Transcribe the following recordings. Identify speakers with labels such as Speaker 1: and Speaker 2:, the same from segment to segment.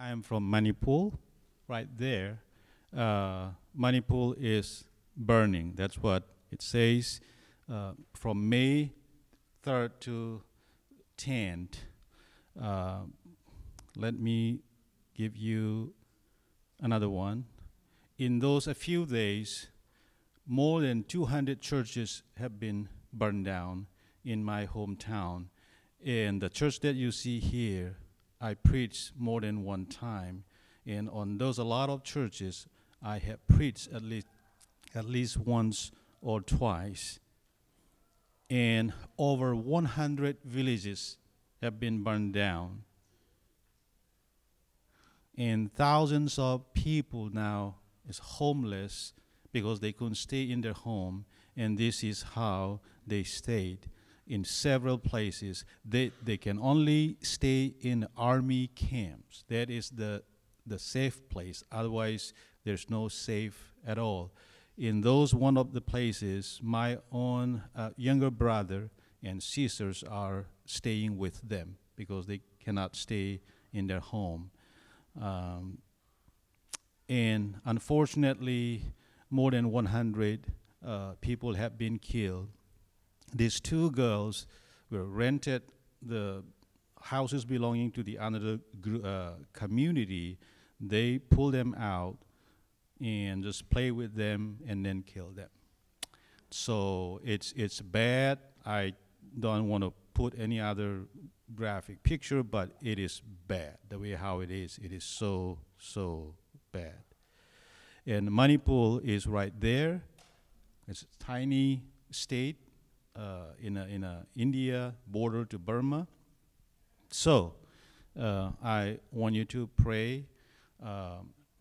Speaker 1: I am from Manipur, right there. Manipur is burning. That's what it says. From May 3rd to 10th. Uh, Let me give you another one. In those a few days, more than 200 churches have been burned down in my hometown. And the church that you see here, I preached more than one time. And on those a lot of churches, I have preached at least once or twice. And over 100 villages have been burned down. And thousands of people now is homeless because they couldn't stay in their home, and this is how they stayed in several places. They can only stay in army camps. That is the safe place. Otherwise, there's no safe at all. In those one of the places, my own younger brother and sisters are staying with them because they cannot stay in their home. And unfortunately, more than 100 people have been killed. These two girls were rented the houses belonging to the another community. They pulled them out and just play with them and then kill them. So it's bad. I don't want to put any other graphic picture, but it is bad. The way how it is so bad. And Manipur is right there. It's a tiny state in a India border to Burma. So I want you to pray.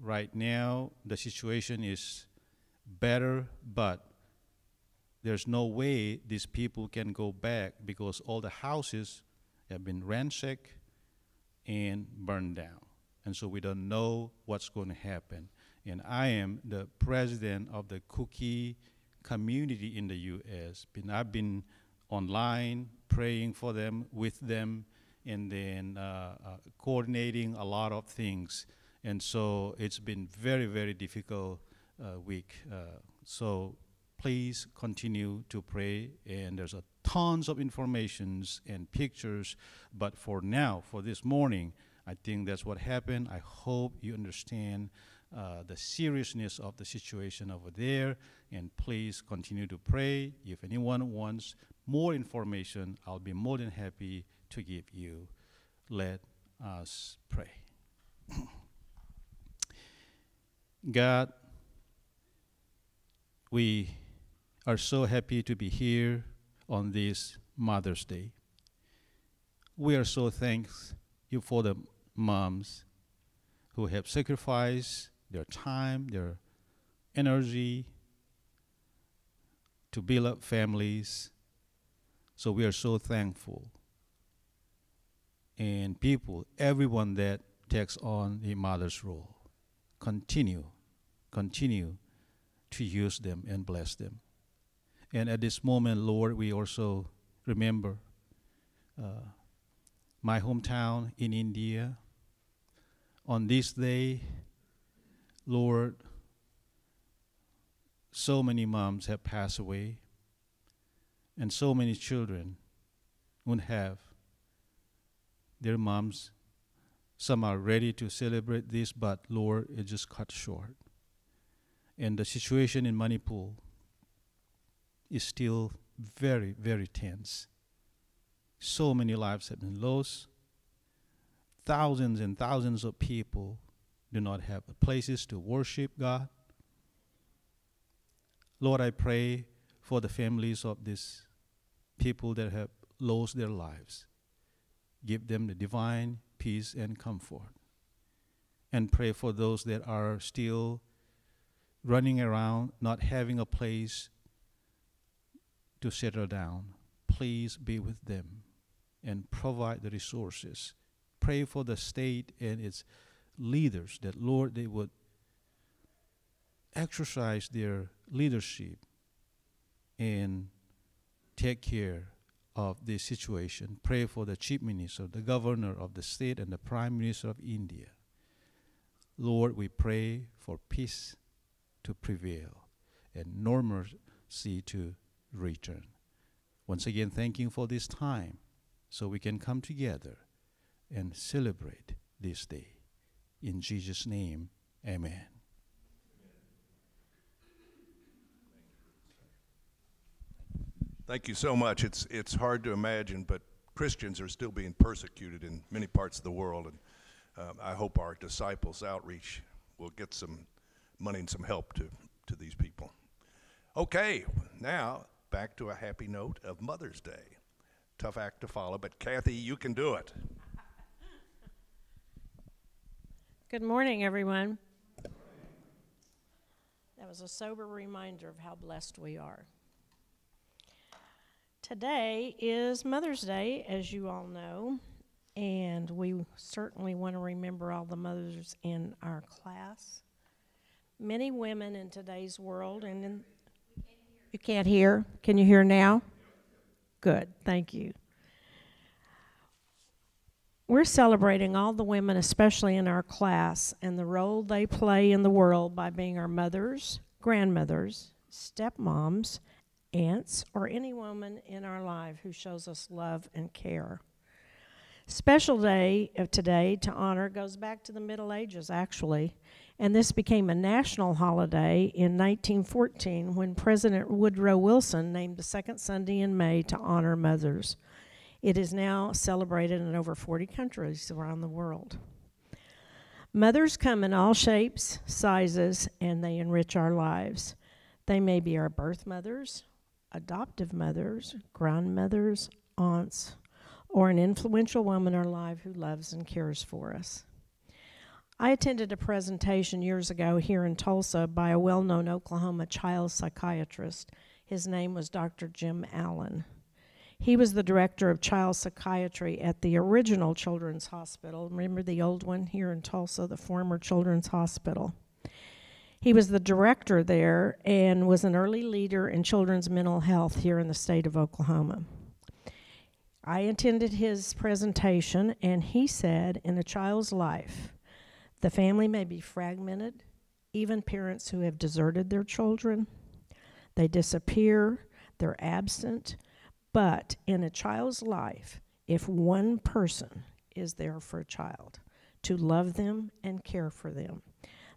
Speaker 1: Right now, the situation is better, but there's no way these people can go back because all the houses have been ransacked and burned down. And so we don't know what's going to happen. And I am the president of the Kuki community in the U.S. I've been online praying for them, with them, and then coordinating a lot of things. And so it's been very, very difficult week. So please continue to pray. And there's tons of informations and pictures. But for now, for this morning, I think that's what happened. I hope you understand the seriousness of the situation over there. And please continue to pray. If anyone wants more information, I'll be more than happy to give you. Let us pray. God, we are so happy to be here on this Mother's Day. We are so thankful you for the moms who have sacrificed their time, their energy to build up families. So we are so thankful. And people, everyone that takes on the mother's role, continue to use them and bless them. And at this moment, Lord, we also remember my hometown in India. On this day, Lord, so many moms have passed away, and so many children won't have their moms. Some are ready to celebrate this, but Lord, it just cut short. And the situation in Manipur is still very, very tense. So many lives have been lost. Thousands and thousands of people do not have places to worship God. Lord, I pray for the families of these people that have lost their lives. Give them the divine peace and comfort. And pray for those that are still running around, not having a place to settle down. Please be with them and provide the resources. Pray for the state and its leaders that, Lord, they would exercise their leadership and take care of this situation. Pray for the chief minister, the governor of the state, and the prime minister of India. Lord, we pray for peace to prevail and normalcy to return. Once again, thank you for this time so we can come together and celebrate this day. In Jesus' name, amen.
Speaker 2: Thank you so much. It's hard to imagine, but Christians are still being persecuted in many parts of the world, and I hope our disciples outreach will get some money and some help to these people. Okay, now back to a happy note of Mother's Day. Tough act to follow, but Kathy, you can do it.
Speaker 3: Good morning, everyone. That was a sober reminder of how blessed we are. Today is Mother's Day, as you all know, and we certainly want to remember all the mothers in our class. Many women in today's world, and you can't hear? Can you hear now? Good, thank you. We're celebrating all the women, especially in our class, and the role they play in the world by being our mothers, grandmothers, stepmoms, aunts, or any woman in our life who shows us love and care. Special day of today to honor goes back to the Middle Ages, actually, and this became a national holiday in 1914 when President Woodrow Wilson named the second Sunday in May to honor mothers. It is now celebrated in over 40 countries around the world. Mothers come in all shapes, sizes, and they enrich our lives. They may be our birth mothers, adoptive mothers, grandmothers, aunts, or an influential woman in our life who loves and cares for us. I attended a presentation years ago here in Tulsa by a well-known Oklahoma child psychiatrist. His name was Dr. Jim Allen. He was the director of child psychiatry at the original Children's Hospital. Remember the old one here in Tulsa, the former Children's Hospital? He was the director there and was an early leader in children's mental health here in the state of Oklahoma. I attended his presentation, and he said, in a child's life, the family may be fragmented, even parents who have deserted their children. They disappear, they're absent, but in a child's life, if one person is there for a child to love them and care for them,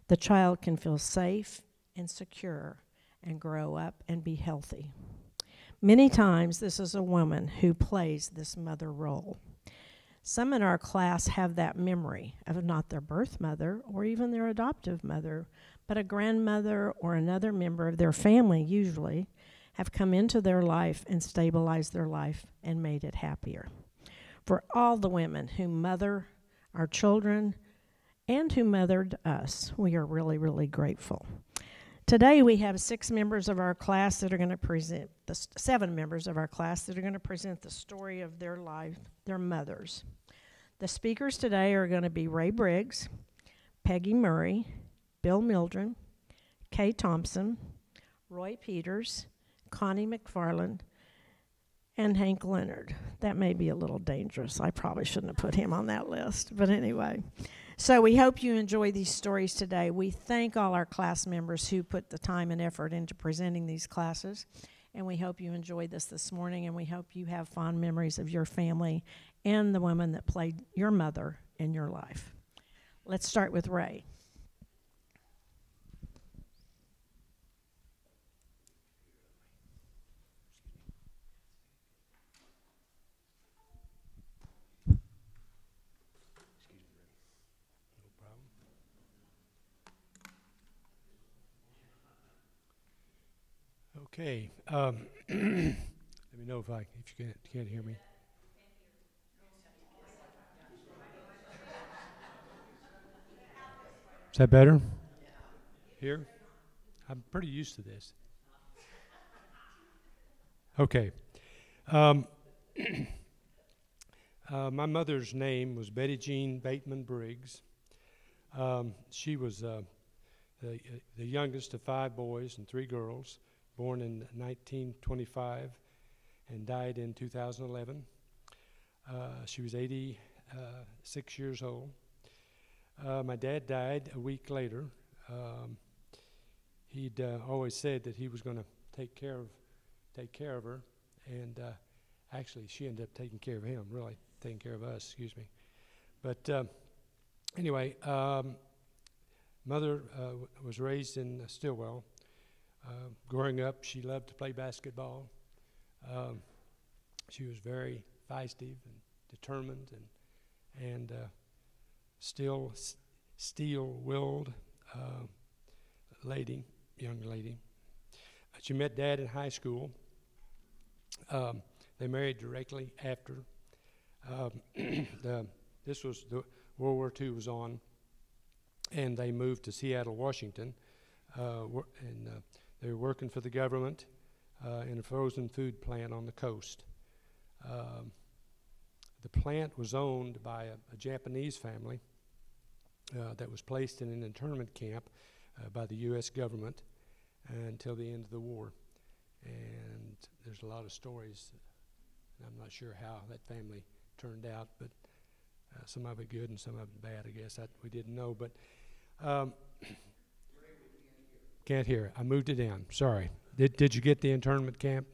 Speaker 3: the child can feel safe and secure and grow up and be healthy. Many times, this is a woman who plays this mother role. Some in our class have that memory of not their birth mother or even their adoptive mother, but a grandmother or another member of their family usually have come into their life and stabilized their life and made it happier. For all the women who mother our children and who mothered us, we are really, really grateful. Today we have 6 members of our class that are going to present, 7 members of our class that are going to present the story of their life, their mothers. The speakers today are going to be Ray Briggs, Peggy Murray, Bill Mildren, Kay Thompson, Roy Peters, Connie McFarland, and Hank Leonard. That may be a little dangerous. I probably shouldn't have put him on that list, but anyway. So we hope you enjoy these stories today. We thank all our class members who put the time and effort into presenting these classes, and we hope you enjoyed this morning, and we hope you have fond memories of your family and the woman that played your mother in your life. Let's start with Ray.
Speaker 4: Okay, let me know if you can't hear me. Is that better? Here? I'm pretty used to this. Okay. My mother's name was Betty Jean Bateman Briggs. She was the youngest of 5 boys and 3 girls, born in 1925 and died in 2011. She was 86 years old. My dad died a week later. He'd always said that he was going to take care of her, and actually she ended up taking care of him, really taking care of us, excuse me. But anyway, mother was raised in Stillwell. Growing up, she loved to play basketball. She was very feisty and determined, and still steel-willed young lady. She met Dad in high school. They married directly after. This was the World War II was on, and they moved to Seattle, Washington, and they were working for the government in a frozen food plant on the coast. The plant was owned by a Japanese family that was placed in an internment camp by the U.S. government until the end of the war. And there's a lot of stories. I'm not sure how that family turned out, but some of it good and some of it bad, I guess. We didn't know, but can't hear. I moved it in. Sorry. Did you get the internment camp?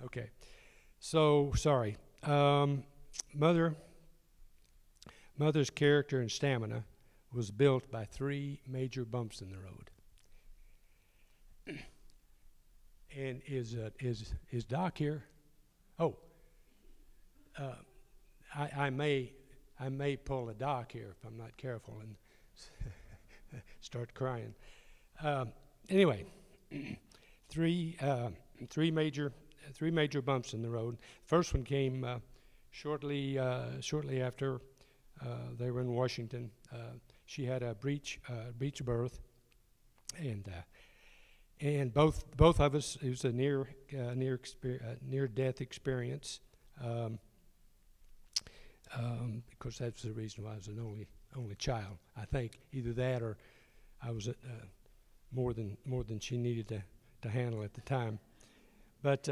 Speaker 4: Okay. So, sorry. Mother's character and stamina was built by 3 major bumps in the road. And is Doc here? Oh, I may pull a Doc here if I'm not careful and start crying. Anyway, three major bumps in the road. First one came shortly after they were in Washington. She had a breech birth, and both of us, it was a near death experience. Because that's the reason why I was an only child. I think either that or I was more than she needed to handle at the time. But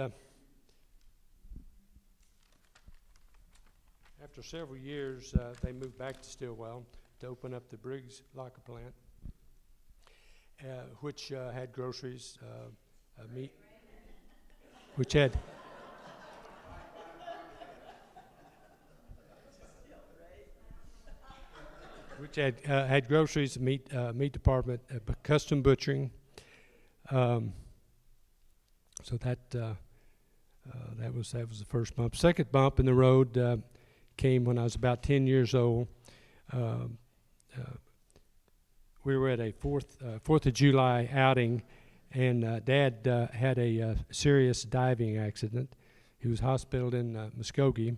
Speaker 4: after several years, they moved back to Stillwell to open up the Briggs locker plant, which had groceries, meat, which had groceries, meat department, custom butchering. So that was the first bump. Second bump in the road came when I was about 10 years old. We were at a Fourth of July outing, and Dad had a serious diving accident. He was hospitaled in Muskogee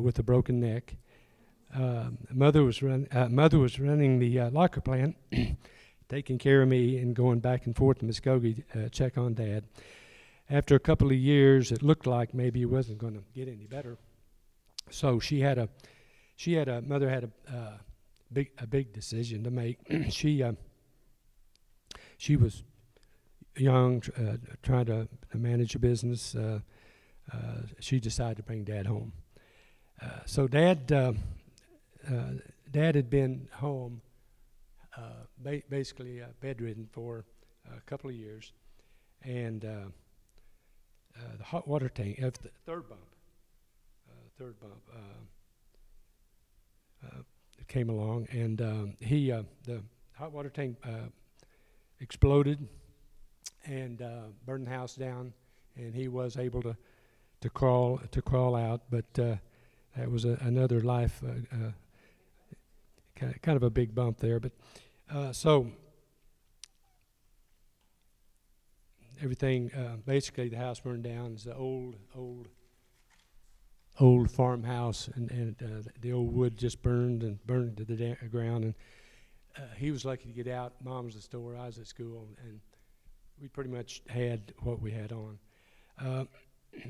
Speaker 4: with a broken neck. Mother was running the locker plant, taking care of me and going back and forth to Muskogee to check on Dad. After a couple of years, it looked like maybe he wasn't going to get any better. So mother had a big decision to make. She was young, trying to manage a business. She decided to bring Dad home. So Dad had been home, basically bedridden for a couple of years, and the hot water tank, the third bump, came along, and the hot water tank exploded and burned the house down, and he was able to crawl out, but that was another life, kind of a big bump there. But so everything, basically the house burned down. It's the old farmhouse, and the old wood just burned to the ground. And he was lucky to get out. Mom was at the store, I was at school, and we pretty much had what we had on.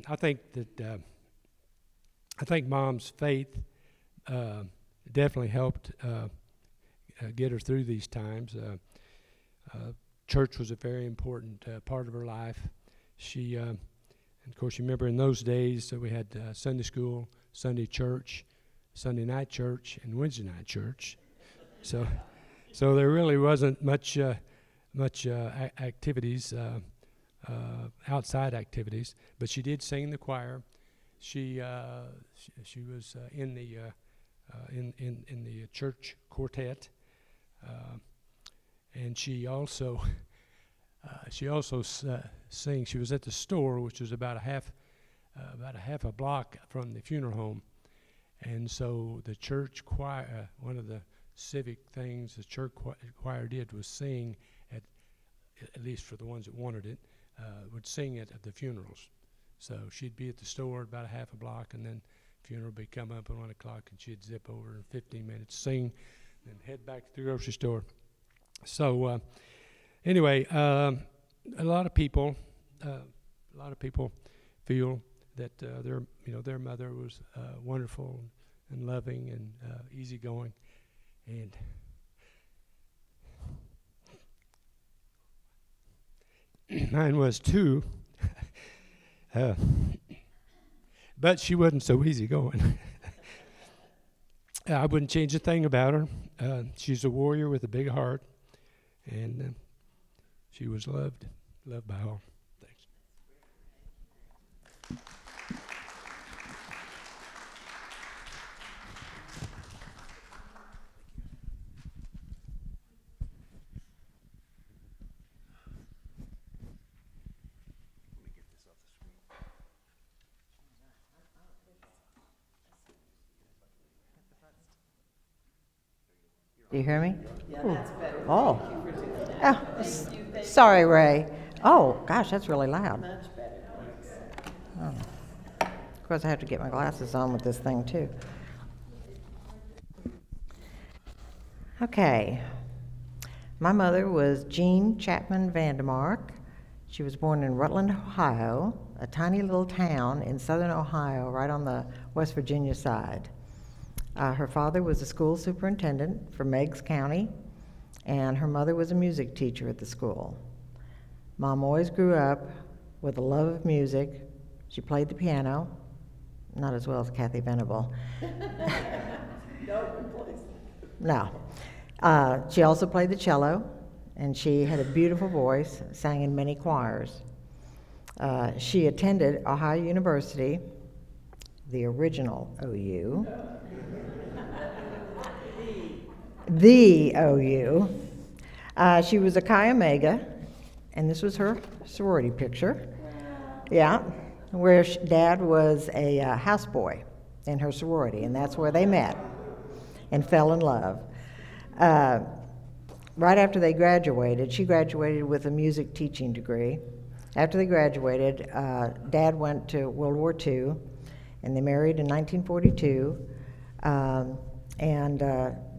Speaker 4: I think Mom's faith definitely helped get her through these times. Church was a very important part of her life. She, and of course, you remember in those days we had Sunday school, Sunday church, Sunday night church, and Wednesday night church. So there really wasn't much activities, outside activities. But she did sing in the choir. She was in the church quartet, and she also sings. She was at the store, which was about a half a block from the funeral home, and so the church choir, one of the civic things the church choir did was sing at least for the ones that wanted it, would sing it at the funerals. So she'd be at the store about a half a block, and then funeral would be come up at 1 o'clock, and she'd zip over in 15 minutes, sing, then head back to the grocery store. So anyway, a lot of people feel that their mother was wonderful and loving and easygoing, and mine was too. But she wasn't so easygoing. I wouldn't change a thing about her. She's a warrior with a big heart, and she was loved by all. Thanks.
Speaker 5: Do you hear me? Yeah, that's better. Oh. Sorry, Ray. Oh, gosh, that's really loud. Much better. Oh. Of course, I have to get my glasses on with this thing, too. Okay. My mother was Jean Chapman Vandermark. She was born in Rutland, Ohio, a tiny little town in southern Ohio, right on the West Virginia side. Her father was a school superintendent for Meigs County, and her mother was a music teacher at the school. Mom always grew up with a love of music. She played the piano, not as well as Kathy Venable. No. She also played the cello, and she had a beautiful voice, sang in many choirs. She attended Ohio University, the original OU. The OU. She was a Chi Omega, and this was her sorority picture. Yeah, where Dad was a houseboy in her sorority, and that's where they met and fell in love. Right after they graduated, she graduated with a music teaching degree. After they graduated, Dad went to World War II, and they married in 1942.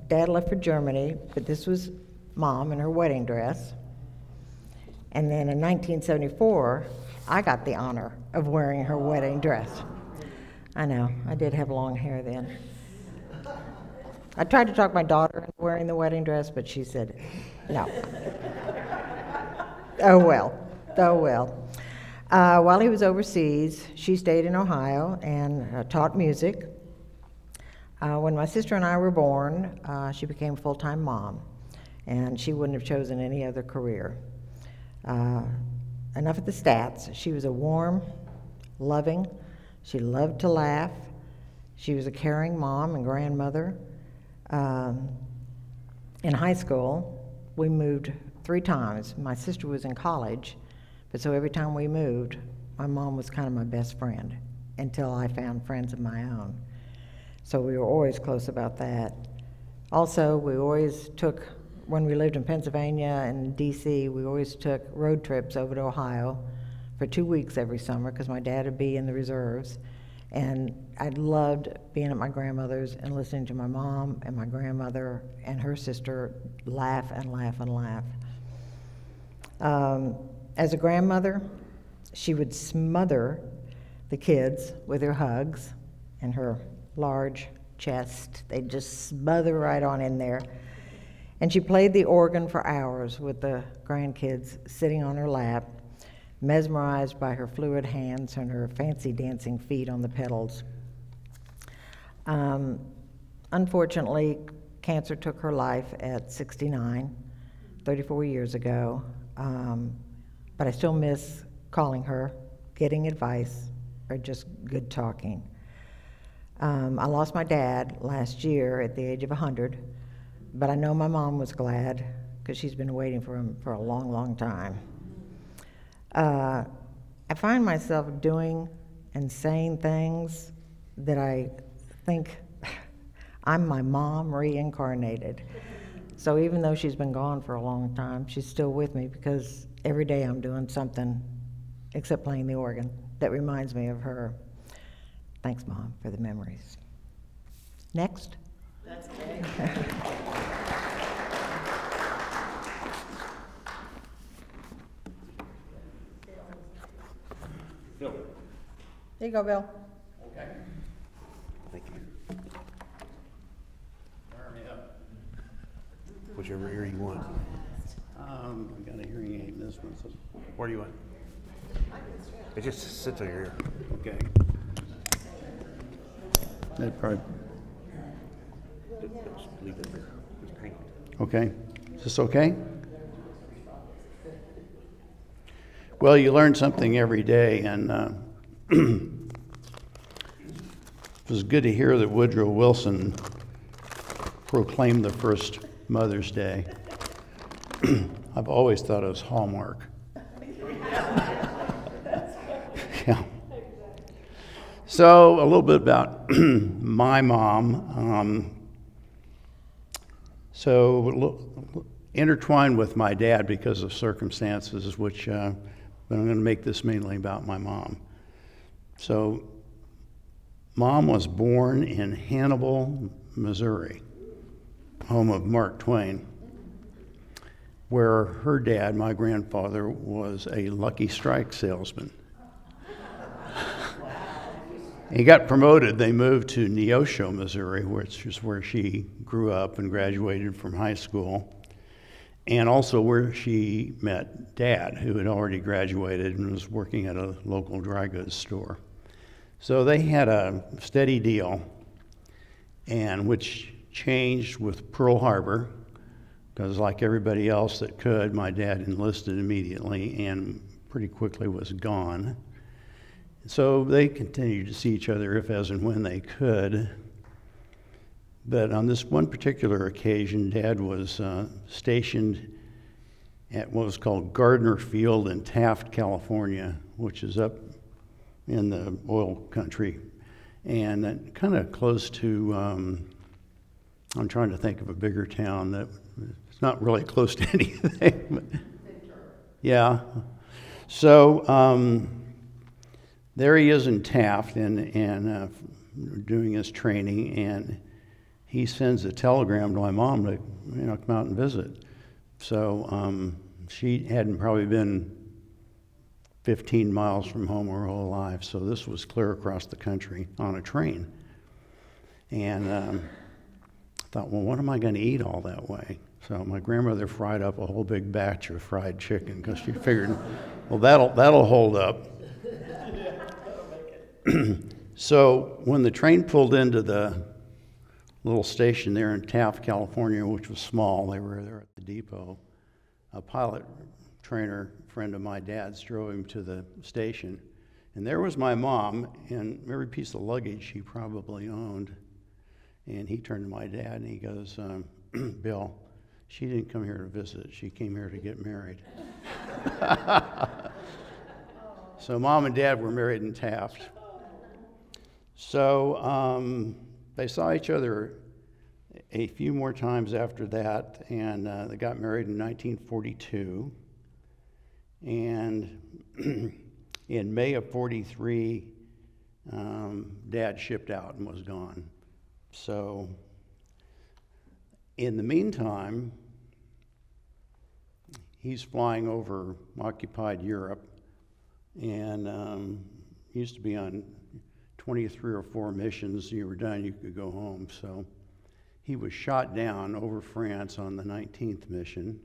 Speaker 5: Dad left for Germany, but this was Mom in her wedding dress. And then in 1974, I got the honor of wearing her wedding dress. I know, I did have long hair then. I tried to talk my daughter into wearing the wedding dress, but she said no. Oh well. While he was overseas, she stayed in Ohio and taught music. When my sister and I were born, she became a full-time mom, and she wouldn't have chosen any other career. Enough of the stats. She was a warm, loving, she loved to laugh. She was a caring mom and grandmother. In high school, we moved 3 times. My sister was in college, but so every time we moved, my mom was kind of my best friend until I found friends of my own. So we were always close about that. Also, we always took, when we lived in Pennsylvania and DC, we always took road trips over to Ohio for 2 weeks every summer because my dad would be in the reserves. And I loved being at my grandmother's and listening to my mom and my grandmother and her sister laugh and laugh and laugh. As a grandmother, she would smother the kids with her hugs and her large chest. They'd just smother right on in there. And she played the organ for hours with the grandkids sitting on her lap, mesmerized by her fluid hands and her fancy dancing feet on the pedals. Unfortunately, cancer took her life at 69, 34 years ago. But I still miss calling her, getting advice, or just good talking. I lost my dad last year at the age of 100, but I know my mom was glad because she's been waiting for him for a long, long time. I find myself doing and saying things that I think I'm my mom reincarnated. So even though she's been gone for a long time, she's still with me because every day I'm doing something, except playing the organ, that reminds me of her. Thanks, Mom, for the memories. Next.
Speaker 6: That's okay.
Speaker 5: There you go, Bill.
Speaker 6: Okay.
Speaker 7: Thank you.
Speaker 6: Fire me up.
Speaker 7: Whichever ear you want.
Speaker 6: I got a hearing aid in this one, so,
Speaker 7: Where do you want? It just sits on your ear.
Speaker 6: okay. That probably,
Speaker 7: Just leave it there. Just hang it.
Speaker 6: okay. Is this okay? Well, you learn something every day, and it was good to hear that Woodrow Wilson proclaimed the first Mother's Day. I've always thought it was Hallmark. Yeah. So a little bit about my mom. Intertwined with my dad because of circumstances, which but I'm going to make this mainly about my mom. So, Mom was born in Hannibal, Missouri, home of Mark Twain, where her dad, my grandfather, was a Lucky Strike salesman. He got promoted. They moved to Neosho, Missouri, which is where she grew up and graduated from high school, and also where she met Dad, who had already graduated and was working at a local dry goods store. So they had a steady deal, and which changed with Pearl Harbor, because like everybody else that could, my dad enlisted immediately and pretty quickly was gone. So they continued to see each other if, as, and when they could. But on this one particular occasion, Dad was stationed at what was called Gardner Field in Taft, California, which is up in the oil country, and kind of close to, I'm trying to think of a bigger town that it's not really close to anything. But yeah. So there he is in Taft and doing his training, and he sends a telegram to my mom to come out and visit. So she hadn't probably been 15 miles from home her whole life, so this was clear across the country on a train. And I thought, well, what am I going to eat all that way? So my grandmother fried up a whole big batch of fried chicken because she figured, well, that'll hold up. So when the train pulled into the little station there in Taft, California, which was small, they were there at the depot, a pilot trainer friend of my dad's drove him to the station, and there was my mom and every piece of luggage she probably owned. And he turned to my dad and he goes, Bill, she didn't come here to visit, she came here to get married. So Mom and Dad were married in Taft. So they saw each other a few more times after that, and they got married in 1942. And in May of 43, Dad shipped out and was gone. So in the meantime, he's flying over occupied Europe, and used to be on 23 or 4 missions. You were done, you could go home. So he was shot down over France on the 19th mission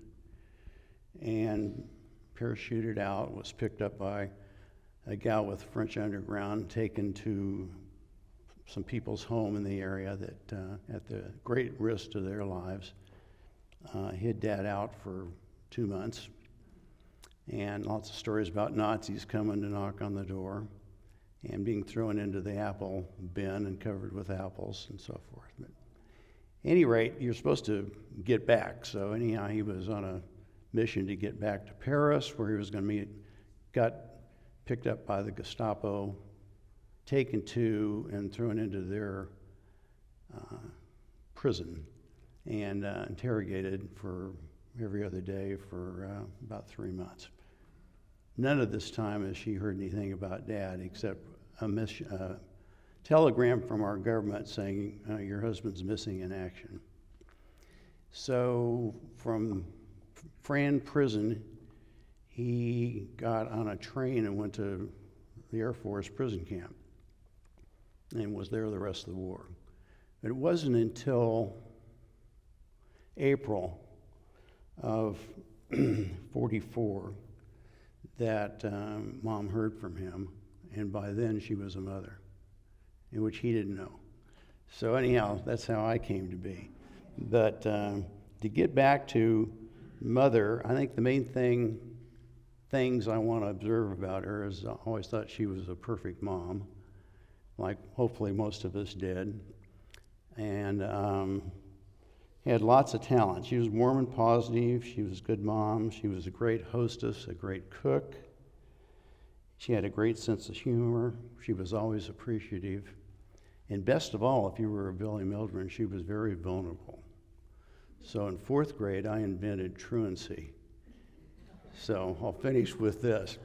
Speaker 6: and parachuted out, was picked up by a gal with French Underground, taken to some people's home in the area that, at the great risk to their lives, hid Dad out for 2 months. And lots of stories about Nazis coming to knock on the door and being thrown into the apple bin and covered with apples and so forth. But at any rate, you're supposed to get back. So anyhow, he was on a mission to get back to Paris, where he was going to got picked up by the Gestapo, taken to and thrown into their prison and interrogated for every other day for about 3 months. None of this time has she heard anything about Dad except a telegram from our government saying your husband's missing in action. So from Fran prison, he got on a train and went to the Air Force prison camp and was there the rest of the war. But it wasn't until April of 44 that Mom heard from him, and by then she was a mother, in which he didn't know. So anyhow, that's how I came to be. But to get back to Mother, I think the main things I want to observe about her is I always thought she was a perfect mom, like hopefully most of us did, and had lots of talent. She was warm and positive. She was a good mom. She was a great hostess, a great cook. She had a great sense of humor. She was always appreciative. And best of all, if you were a Billy Mildred, she was very vulnerable. So in 4th grade, I invented truancy. So I'll finish with this.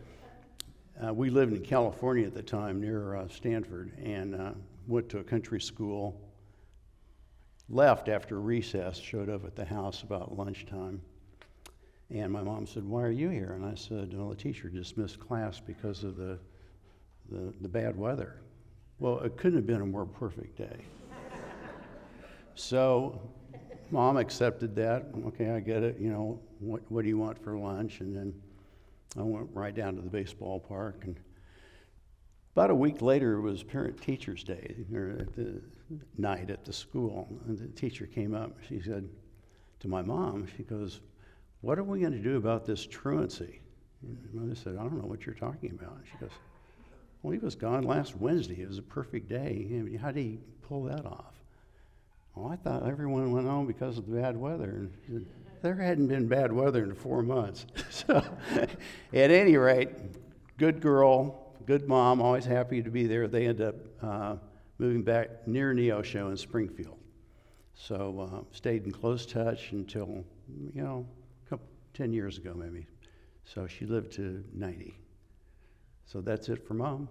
Speaker 6: We lived in California at the time, near Stanford, and went to a country school. Left after recess, showed up at the house about lunchtime. And my mom said, "Why are you here?" And I said, "Well, the teacher dismissed class because of the bad weather." Well, it couldn't have been a more perfect day. So Mom accepted that. Okay, I get it. You know, what do you want for lunch? And then I went right down to the baseball park. And about a week later, it was Parent-Teachers Day, or at the night at the school. And the teacher came up. She said to my mom, she goes, "What are we going to do about this truancy?" And my mother said, "I don't know what you're talking about." And she goes, "Well, he was gone last Wednesday. It was a perfect day. I mean, how did he pull that off?" "Well, I thought everyone went home because of the bad weather." And she said, "There hadn't been bad weather in 4 months." So at any rate, good girl, good mom, always happy to be there. They end up moving back near Neosho in Springfield. So stayed in close touch until, 10 years ago maybe. So she lived to 90. So that's it for Mom.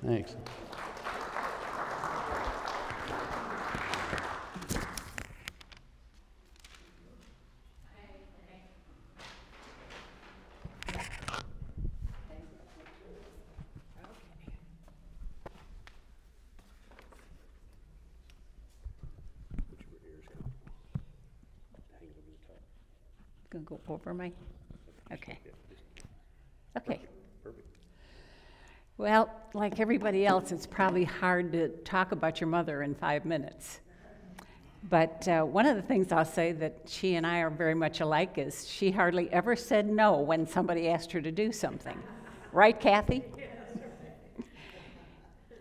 Speaker 6: Thanks.
Speaker 8: Gonna go over my, okay. Okay. Well, like everybody else, it's probably hard to talk about your mother in 5 minutes. But one of the things I'll say that she and I are very much alike is she hardly ever said no when somebody asked her to do something. Right, Kathy?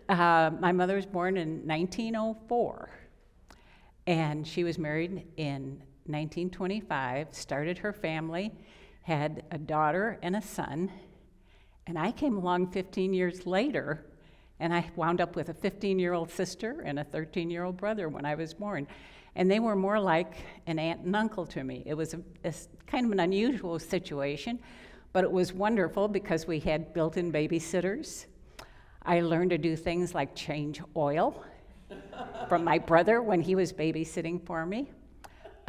Speaker 8: My mother was born in 1904, and she was married in 1925, started her family, had a daughter and a son, and I came along 15 years later, and I wound up with a 15-year-old sister and a 13-year-old brother when I was born. And they were more like an aunt and uncle to me. It was a kind of an unusual situation, but it was wonderful because we had built-in babysitters. I learned to do things like change oil from my brother when he was babysitting for me.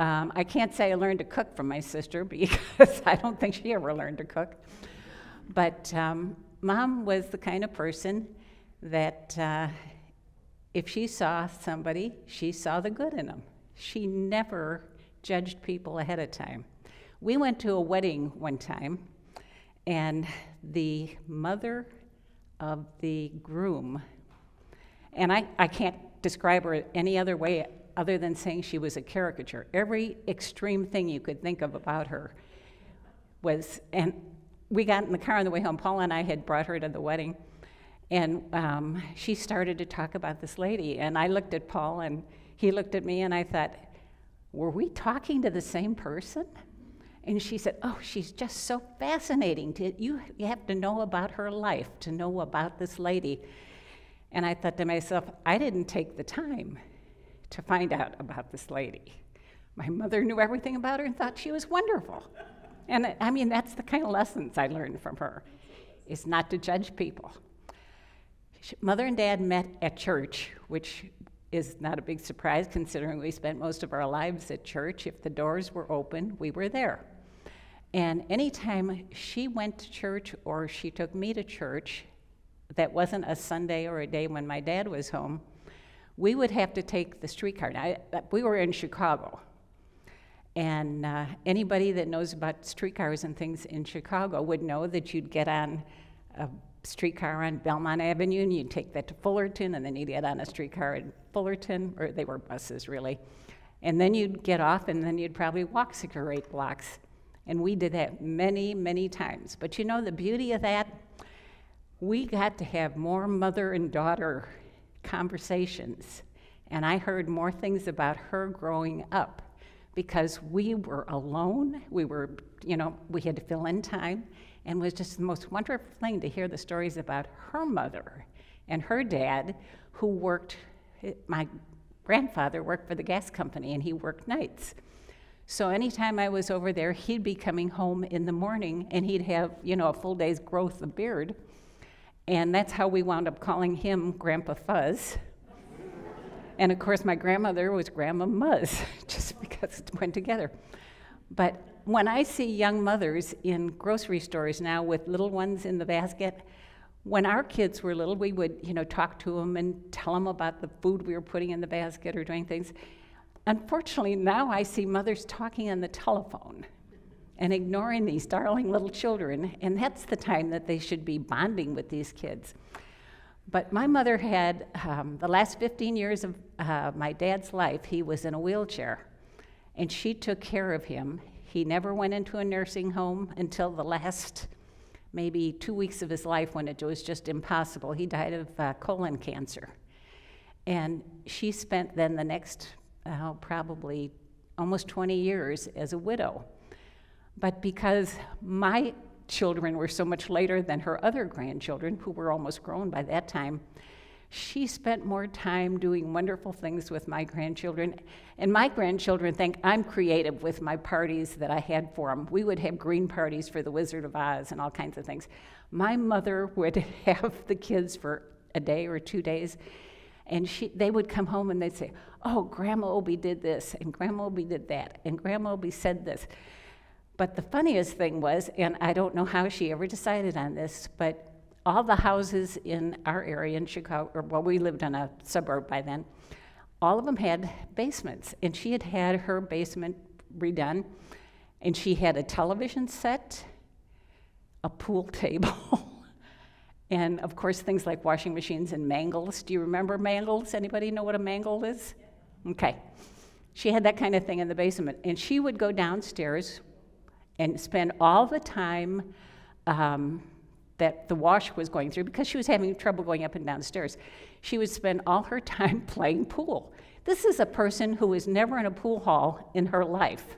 Speaker 8: I can't say I learned to cook from my sister because I don't think she ever learned to cook. But Mom was the kind of person that if she saw somebody, she saw the good in them. She never judged people ahead of time. We went to a wedding one time, and the mother of the groom And I can't describe her any other way other than saying she was a caricature. Every extreme thing you could think of about her was, and we got in the car on the way home. Paula and I had brought her to the wedding, and she started to talk about this lady, and I looked at Paul, and he looked at me, and I thought, were we talking to the same person? And she said, oh, she's just so fascinating. You have to know about her life to know about this lady. And I thought to myself, I didn't take the time to find out about this lady. My mother knew everything about her and thought she was wonderful. And I mean, that's the kind of lessons I learned from her, is not to judge people. Mother and Dad met at church, which is not a big surprise considering we spent most of our lives at church. If the doors were open, we were there. And anytime she went to church or she took me to church, that wasn't a Sunday or a day when my dad was home, we would have to take the streetcar. Now, we were in Chicago. And anybody that knows about streetcars and things in Chicago would know that you'd get on a streetcar on Belmont Avenue, and you'd take that to Fullerton, and then you'd get on a streetcar in Fullerton, or they were buses, really. And then you'd get off, and then you'd probably walk 6 or 8 blocks. And we did that many, many times. But you know the beauty of that? We got to have more mother and daughter conversations. And I heard more things about her growing up because we were alone. We were, we had to fill in time. And it was just the most wonderful thing to hear the stories about her mother and her dad, who worked, my grandfather worked for the gas company, and he worked nights. So anytime I was over there, he'd be coming home in the morning, and he'd have, a full day's growth of beard. And that's how we wound up calling him Grandpa Fuzz. And of course, my grandmother was Grandma Muzz, just because it went together. But when I see young mothers in grocery stores now with little ones in the basket, when our kids were little, we would, talk to them and tell them about the food we were putting in the basket or doing things. Unfortunately, now I see mothers talking on the telephone and ignoring these darling little children, and that's the time that they should be bonding with these kids. But my mother had, the last 15 years of my dad's life, he was in a wheelchair, and she took care of him. He never went into a nursing home until the last maybe 2 weeks of his life, when it was just impossible. He died of colon cancer. And she spent then the next probably almost 20 years as a widow. But because my children were so much later than her other grandchildren, who were almost grown by that time, she spent more time doing wonderful things with my grandchildren. And my grandchildren think I'm creative with my parties that I had for them. We would have green parties for the Wizard of Oz and all kinds of things. My mother would have the kids for a day or 2 days, and they would come home and they'd say, oh, Grandma Obie did this, and Grandma Obie did that, and Grandma Obie said this. But the funniest thing was, and I don't know how she ever decided on this, but all the houses in our area in Chicago, we lived in a suburb by then, all of them had basements. And she had had her basement redone, and she had a television set, a pool table, and of course things like washing machines and mangles. Do you remember mangles? Anybody know what a mangle is? Okay. She had that kind of thing in the basement. And she would go downstairs and spend all the time that the wash was going through, because she was having trouble going up and downstairs. She would spend all her time playing pool. This is a person who was never in a pool hall in her life.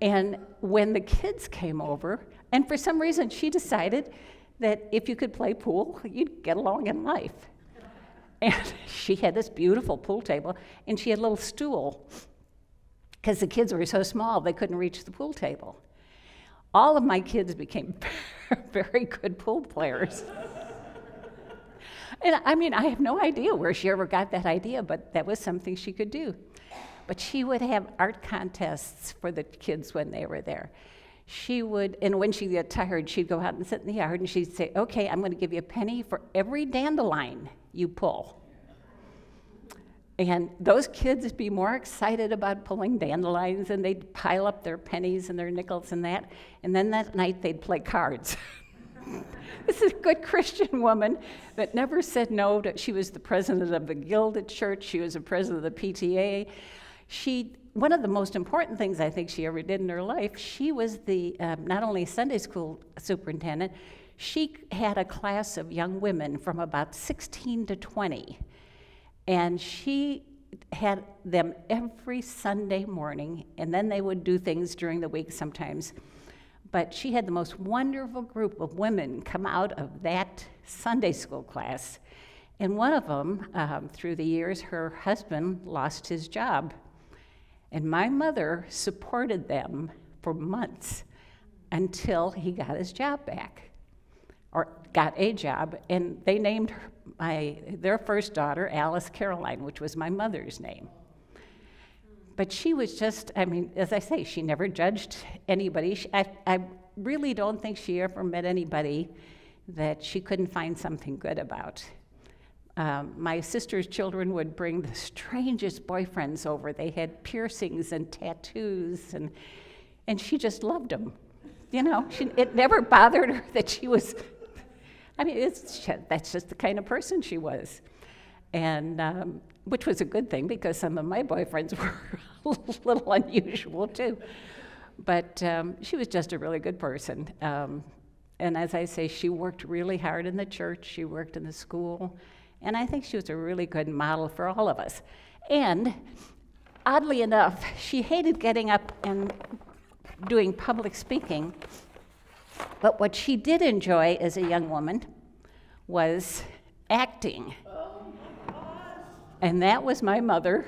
Speaker 8: And when the kids came over, and for some reason she decided that if you could play pool, you'd get along in life. And she had this beautiful pool table, and she had a little stool, because the kids were so small they couldn't reach the pool table. All of my kids became very good pool players. And I mean, I have no idea where she ever got that idea, but that was something she could do. But she would have art contests for the kids when they were there. She would, and when she'd get tired, she'd go out and sit in the yard, and she'd say, okay, I'm going to give you a penny for every dandelion you pull. And those kids would be more excited about pulling dandelions, and they'd pile up their pennies and their nickels and that. And then that night they'd play cards. This is a good Christian woman that never said no. She was the president of the Guild at church. She was the president of the PTA. One of the most important things I think she ever did in her life, she was the not only Sunday school superintendent, she had a class of young women from about 16 to 20. And she had them every Sunday morning, and then they would do things during the week sometimes. But she had the most wonderful group of women come out of that Sunday school class. And one of them, through the years, her husband lost his job. And my mother supported them for months until he got his job back, or got a job. And they named their first daughter Alice Caroline, which was my mother's name. But she was just, I mean, as I say, she never judged anybody. I really don't think she ever met anybody that she couldn't find something good about. My sister's children would bring the strangest boyfriends over. They had piercings and tattoos, and she just loved them. You know, it never bothered her that she was, I mean, that's just the kind of person she was. And which was a good thing, because some of my boyfriends were a little unusual too. But she was just a really good person. And as I say, she worked really hard in the church, she worked in the school, and I think she was a really good model for all of us. And oddly enough, she hated getting up and doing public speaking, but what she did enjoy as a young woman was acting. And that was my mother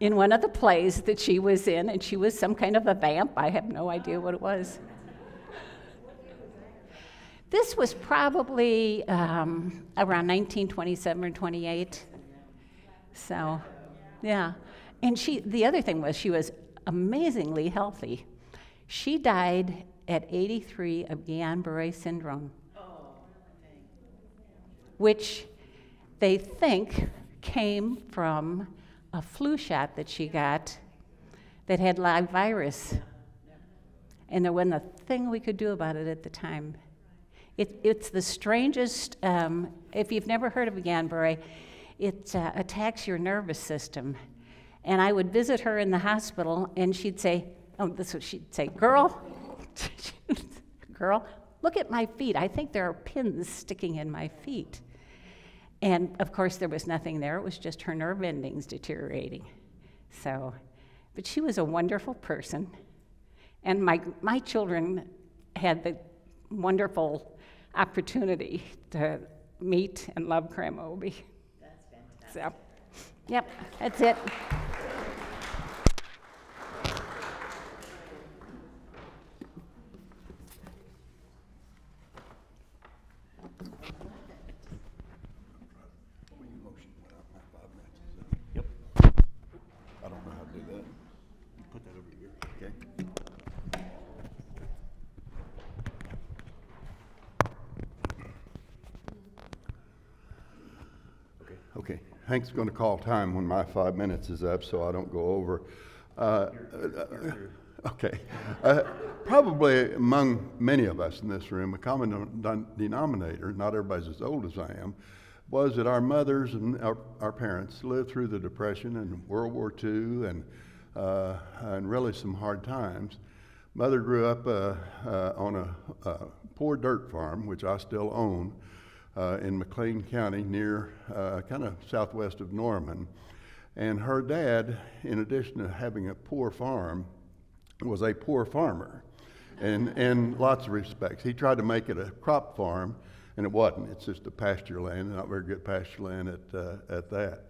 Speaker 8: in one of the plays that she was in, and she was some kind of a vamp. I have no idea what it was. This was probably around 1927 or 28. So, yeah. And the other thing was, she was amazingly healthy. She died at 83 of Guillain-Barré syndrome, which they think came from a flu shot that she got that had live virus. And there wasn't a thing we could do about it at the time. It's the strangest, if you've never heard of Guillain-Barré, it attacks your nervous system. And I would visit her in the hospital, and she'd say, oh, this is what she'd say, girl, look at my feet. I think there are pins sticking in my feet. And of course, there was nothing there. It was just her nerve endings deteriorating. So, but she was a wonderful person. And my children had the wonderful opportunity to meet and love Grandma Obie.
Speaker 9: That's fantastic.
Speaker 8: So, yep, that's it.
Speaker 10: Yep. I don't know how to do that. Put that over here. Okay. Okay. Hank's going to call time when my 5 minutes is up, so I don't go over. Okay. Probably among many of us in this room, a common denominator, not everybody's as old as I am, was that our mothers and our parents lived through the Depression and World War II and really some hard times. Mother grew up on a poor dirt farm, which I still own, in McLean County near kind of southwest of Norman. And her dad, in addition to having a poor farm, was a poor farmer in lots of respects. He tried to make it a crop farm, and it wasn't. It's just a pasture land, not very good pasture land at that.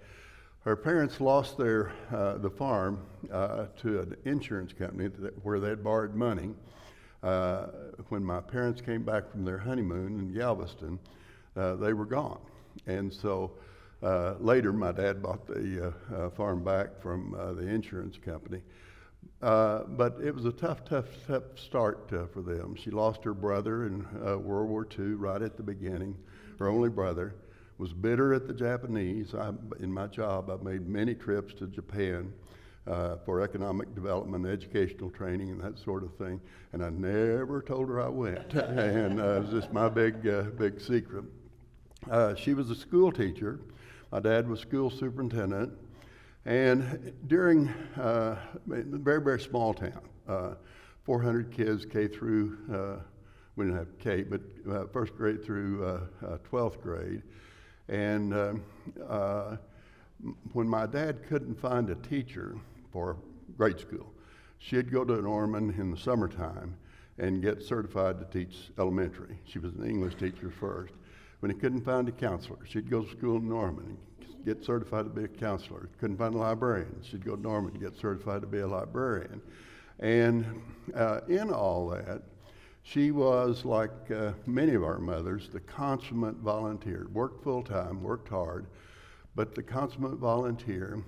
Speaker 10: Her parents lost the farm to an insurance company where they had borrowed money. When my parents came back from their honeymoon in Galveston, they were gone. And so later my dad bought the farm back from the insurance company. But it was a tough start for them. She lost her brother in World War II right at the beginning, her only brother. Was bitter at the Japanese. In my job, I made many trips to Japan for economic development, educational training, and that sort of thing. And I never told her I went. And it was just my big secret. She was a school teacher. My dad was school superintendent. And during a very, very small town, 400 kids K through, we didn't have K, but first grade through 12th grade. And when my dad couldn't find a teacher for grade school, she'd go to Norman in the summertime and get certified to teach elementary. She was an English teacher first. When he couldn't find a counselor, she'd go to school in Norman and get certified to be a counselor. Couldn't find a librarian, she'd go to Norman and get certified to be a librarian. And in all that, she was, like many of our mothers, the consummate volunteer. Worked full-time, worked hard, but the consummate volunteer.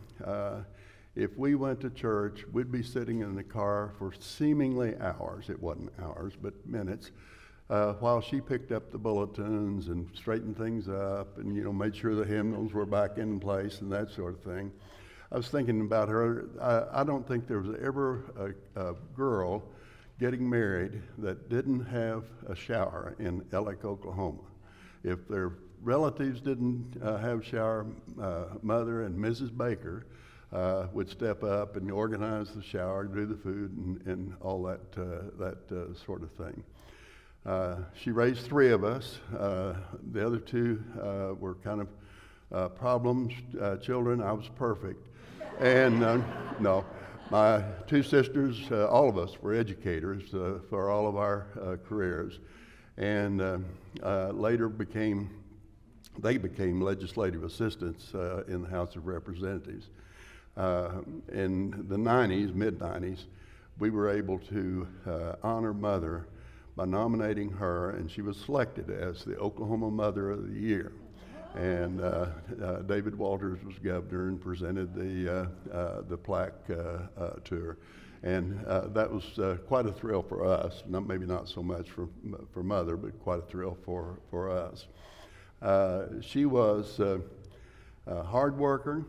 Speaker 10: If we went to church, we'd be sitting in the car for seemingly hours. It wasn't hours, but minutes, while she picked up the bulletins and straightened things up and, made sure the hymnals were back in place and that sort of thing. I was thinking about her. I don't think there was ever a girl getting married that didn't have a shower in Ellick, Oklahoma. If their relatives didn't have shower, Mother and Mrs. Baker would step up and organize the shower, do the food, and all that sort of thing. She raised 3 of us. The other 2 were kind of problems, children. I was perfect. And no, my 2 sisters, all of us were educators for all of our careers, and later became legislative assistants in the House of Representatives. In the 90s, mid-90s, we were able to honor Mother by nominating her, and she was selected as the Oklahoma Mother of the Year. And David Walters was governor and presented the plaque to her. And that was quite a thrill for us. Maybe not so much for Mother, but quite a thrill for us. She was a hard worker.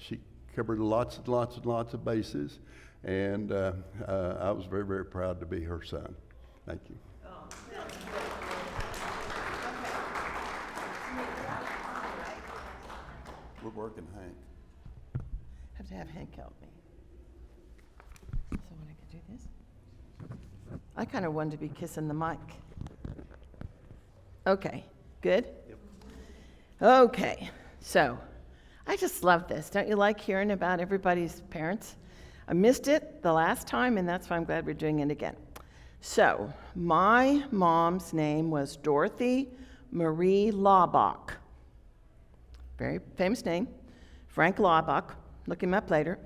Speaker 10: She covered lots and lots and lots of bases. And I was very, very proud to be her son. Thank you. We're working Hank.
Speaker 11: Have to have Hank help me. So when I could do this, I kind of wanted to be kissing the mic. Okay, good? Yep. Okay, so I just love this. Don't you like hearing about everybody's parents? I missed it the last time, and that's why I'm glad we're doing it again. So my mom's name was Dorothy Marie Laubach. Very famous name, Frank Laubach. Look him up later.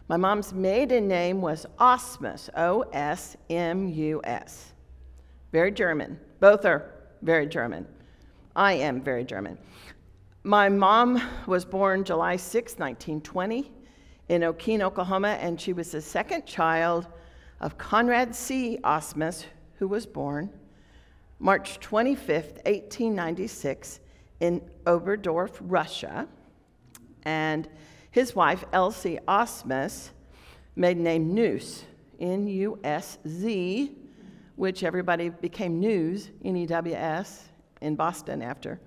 Speaker 11: My mom's maiden name was Osmus, O-S-M-U-S. Very German. Both are very German. I am very German. My mom was born July 6, 1920 in Okeen, Oklahoma, and she was the second child of Conrad C. Osmus, who was born March 25th, 1896, in Oberdorf, Russia, and his wife, Elsie Osmus, maiden name News, N-U-S-Z, which everybody became News, N-E-W-S, in Boston after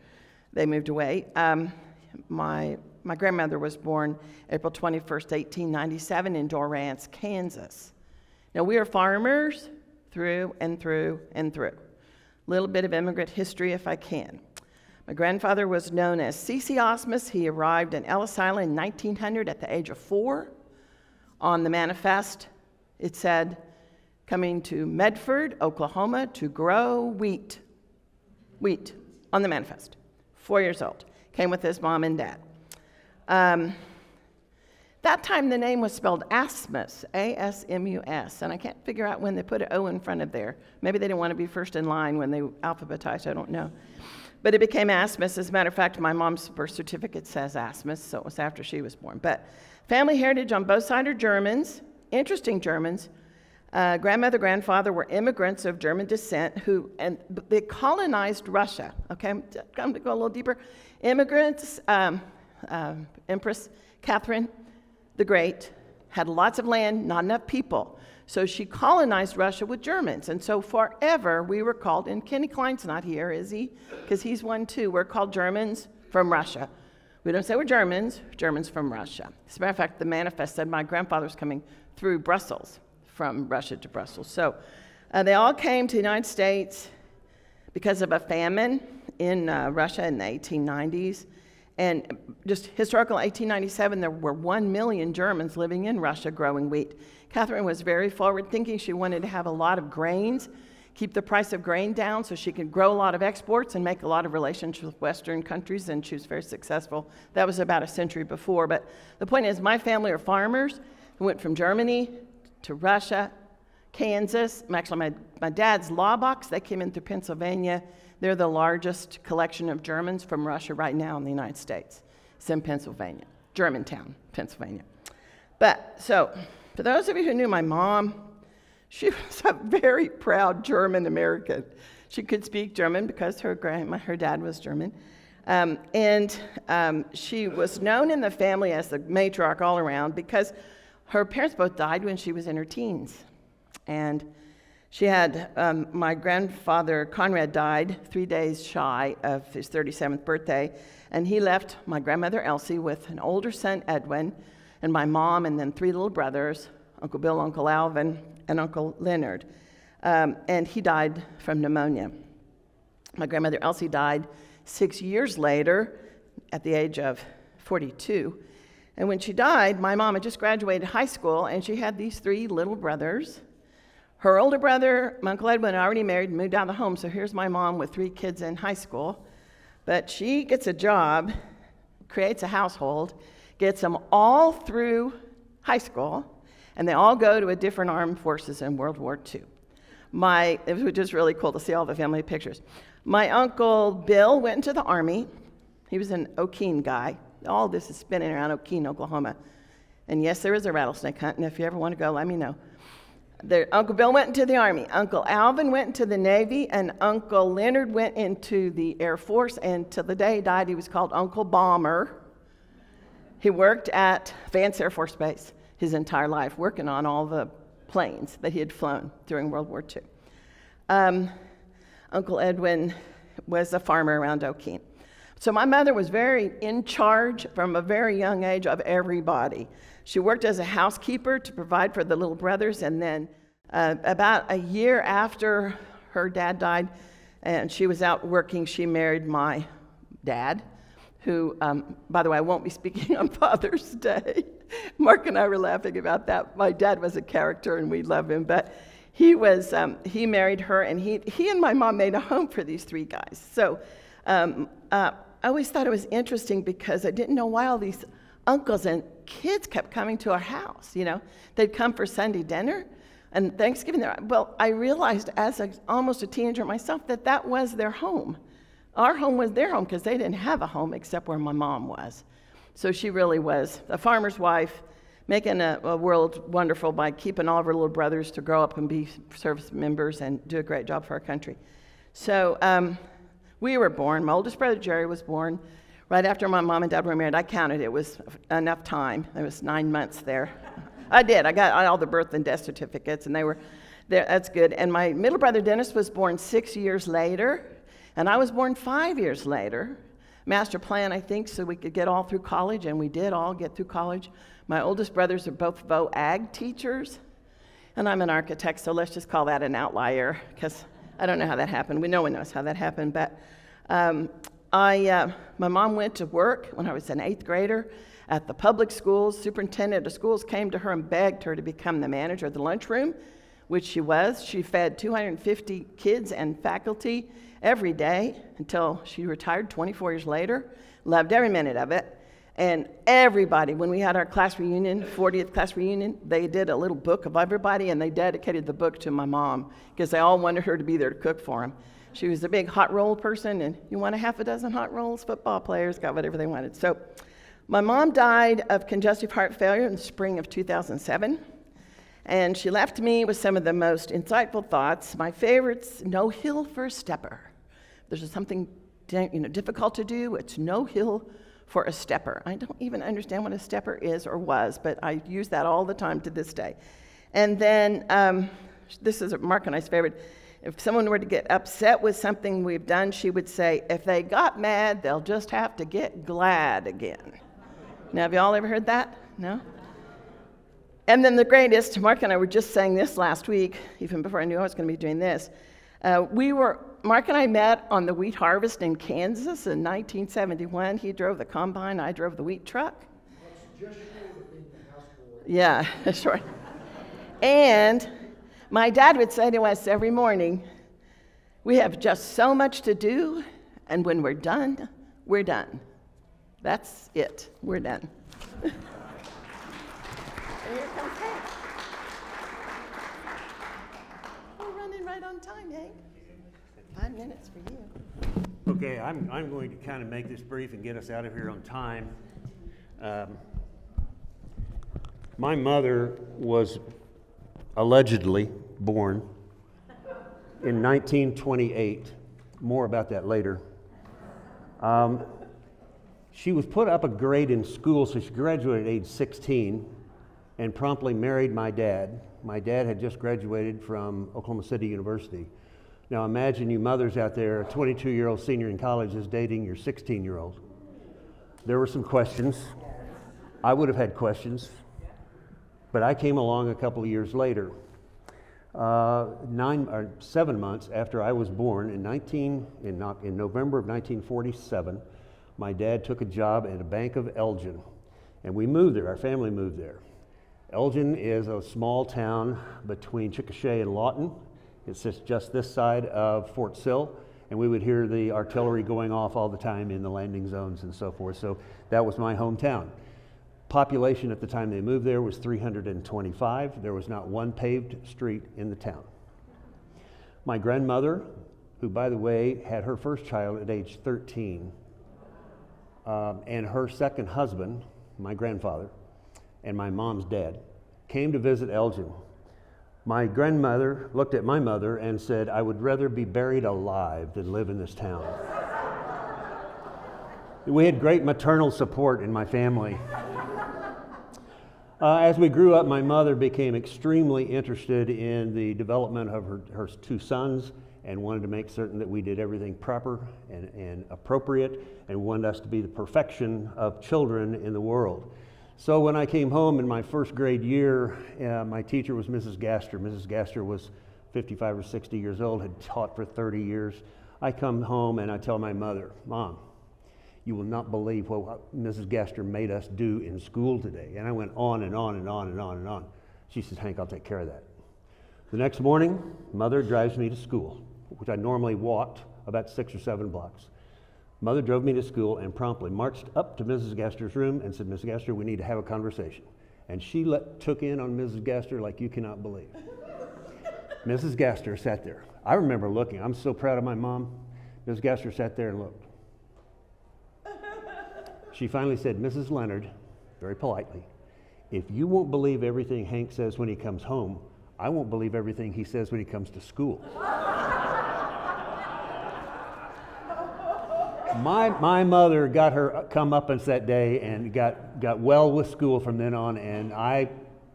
Speaker 11: they moved away. My grandmother was born April 21st, 1897 in Dorrance, Kansas. Now, we are farmers through and through and through. Little bit of immigrant history if I can. My grandfather was known as C.C. Osmus. He arrived in Ellis Island in 1900 at the age of 4. On the manifest, it said, coming to Medford, Oklahoma to grow wheat. Wheat, on the manifest. 4 years old. Came with his mom and dad. That time the name was spelled Asmus, A-S-M-U-S, and I can't figure out when they put an O in front of there. Maybe they didn't want to be first in line when they alphabetized, I don't know. But it became Asmus. As a matter of fact, my mom's birth certificate says Asmus, so it was after she was born. But family heritage on both sides are Germans, interesting Germans. Grandmother, grandfather were immigrants of German descent and they colonized Russia. Okay, I'm going to go a little deeper. Immigrants, Empress Catherine the Great had lots of land, not enough people. So she colonized Russia with Germans. And so forever we were called, and Kenny Klein's not here, is he? Because he's one too. We're called Germans from Russia. We don't say we're Germans, Germans from Russia. As a matter of fact, the manifest said my grandfather was coming through Brussels, from Russia to Brussels. So they all came to the United States because of a famine in Russia in the 1890s. And just historical 1897, there were 1 million Germans living in Russia growing wheat. Catherine was very forward thinking. She wanted to have a lot of grains, keep the price of grain down so she could grow a lot of exports and make a lot of relations with Western countries, and she was very successful. That was about a century before. But the point is, my family are farmers who went from Germany to Russia, Kansas. Actually, my dad's Laubachs, they came in through Pennsylvania. They're the largest collection of Germans from Russia right now in the United States. It's in Pennsylvania, Germantown, Pennsylvania. But so, for those of you who knew my mom, she was a very proud German American. She could speak German because her dad was German. She was known in the family as the matriarch all around because her parents both died when she was in her teens. And she had, my grandfather, Conrad, died 3 days shy of his 37th birthday, and he left my grandmother, Elsie, with an older son, Edwin, and my mom, and then 3 little brothers, Uncle Bill, Uncle Alvin, and Uncle Leonard. And he died from pneumonia. My grandmother, Elsie, died 6 years later at the age of 42. And when she died, my mom had just graduated high school, and she had these 3 little brothers. Her older brother, my Uncle Edwin, already married and moved out of the home, so here's my mom with 3 kids in high school. But she gets a job, creates a household, gets them all through high school, and they all go to a different armed forces in World War II. It was just really cool to see all the family pictures. My Uncle Bill went into the Army. He was an Okeen guy. All this is spinning around Okeen, Oklahoma. And yes, there is a rattlesnake hunt, and if you ever want to go, let me know. Uncle Bill went into the Army. Uncle Alvin went into the Navy, and Uncle Leonard went into the Air Force, and till the day he died, he was called Uncle Bomber. He worked at Vance Air Force Base his entire life, working on all the planes that he had flown during World War II. Uncle Edwin was a farmer around Okeen. So my mother was very in charge from a very young age of everybody. She worked as a housekeeper to provide for the little brothers, and then about a year after her dad died and she was out working, she married my dad, who, by the way, I won't be speaking on Father's Day. Mark and I were laughing about that. My dad was a character, and we love him, but he married her, and he and my mom made a home for these 3 guys. So I always thought it was interesting because I didn't know why all these uncles and kids kept coming to our house. You know, they'd come for Sunday dinner and Thanksgiving. Well, I realized as almost a teenager myself that was their home. Our home was their home because they didn't have a home except where my mom was. So she really was a farmer's wife, making a world wonderful by keeping all of her little brothers to grow up and be service members and do a great job for our country. So we were born. My oldest brother, Jerry, was born right after my mom and dad were married. I counted. It was enough time. There was 9 months there. I did. I got all the birth and death certificates, and they were there. That's good. And my middle brother, Dennis, was born 6 years later, and I was born 5 years later. Master plan, I think, so we could get all through college, and we did all get through college. My oldest brothers are both ag teachers, and I'm an architect, so let's just call that an outlier, because I don't know how that happened. No one knows how that happened, but my mom went to work when I was an 8th grader at the public schools. Superintendent of schools came to her and begged her to become the manager of the lunchroom, which she was. She fed 250 kids and faculty every day until she retired 24 years later. Loved every minute of it. And everybody, when we had our class reunion, 40th class reunion, they did a little book of everybody, and they dedicated the book to my mom because they all wanted her to be there to cook for them. She was a big hot roll person, and you want a half a dozen hot rolls? Football players got whatever they wanted. So my mom died of congestive heart failure in the spring of 2007, and she left me with some of the most insightful thoughts. My favorite's no hill for a stepper. If there's something difficult to do, it's no hill for a stepper. I don't even understand what a stepper is or was, but I use that all the time to this day. And then, this is Mark and I's favorite. If someone were to get upset with something we've done, she would say, if they got mad, they'll just have to get glad again. Now, have you all ever heard that? No? And then the greatest, Mark and I were just saying this last week, even before I knew I was going to be doing this. Mark and I met on the wheat harvest in Kansas in 1971. He drove the combine, I drove the wheat truck. Yeah, sure. And my dad would say to us every morning, we have just so much to do, and when we're done, we're done. That's it. We're done. And here comes Hank. We're running right on time, Hank. 5 minutes for you.
Speaker 7: Okay, I'm going to kind of make this brief and get us out of here on time. My mother was allegedly born in 1928. More about that later. She was put up a grade in school, so she graduated at age 16 and promptly married my dad. My dad had just graduated from Oklahoma City University. Now imagine you mothers out there, a 22-year-old senior in college is dating your 16-year-old. There were some questions. I would have had questions, but I came along a couple of years later. 7 months after I was born, in November of 1947, my dad took a job at a bank of Elgin, and we moved there. Our family moved there. Elgin is a small town between Chickasha and Lawton. It sits just this side of Fort Sill, and we would hear the artillery going off all the time in the landing zones and so forth. So that was my hometown. Population at the time they moved there was 325. There was not one paved street in the town. My grandmother, who by the way had her first child at age 13, and her second husband, my grandfather, and my mom's dad, came to visit Elgin. My grandmother looked at my mother and said, I would rather be buried alive than live in this town. We had great maternal support in my family. As we grew up, my mother became extremely interested in the development of her two sons and wanted to make certain that we did everything proper and appropriate, and wanted us to be the perfection of children in the world. So when I came home in my first grade year, my teacher was Mrs. Gaster. Mrs. Gaster was 55 or 60 years old, had taught for 30 years. I come home and I tell my mother, Mom, you will not believe what Mrs. Gaster made us do in school today. And I went on and on and on and on and on. She says, Hank, I'll take care of that. The next morning, Mother drives me to school, which I normally walked about 6 or 7 blocks. Mother drove me to school and promptly marched up to Mrs. Gaster's room and said, Mrs. Gaster, we need to have a conversation. And she took in on Mrs. Gaster like you cannot believe. Mrs. Gaster sat there. I remember looking. I'm so proud of my mom. Mrs. Gaster sat there and looked. She finally said, Mrs. Leonard, very politely, if you won't believe everything Hank says when he comes home, I won't believe everything he says when he comes to school. My mother got her comeuppance that day and got well with school from then on, and I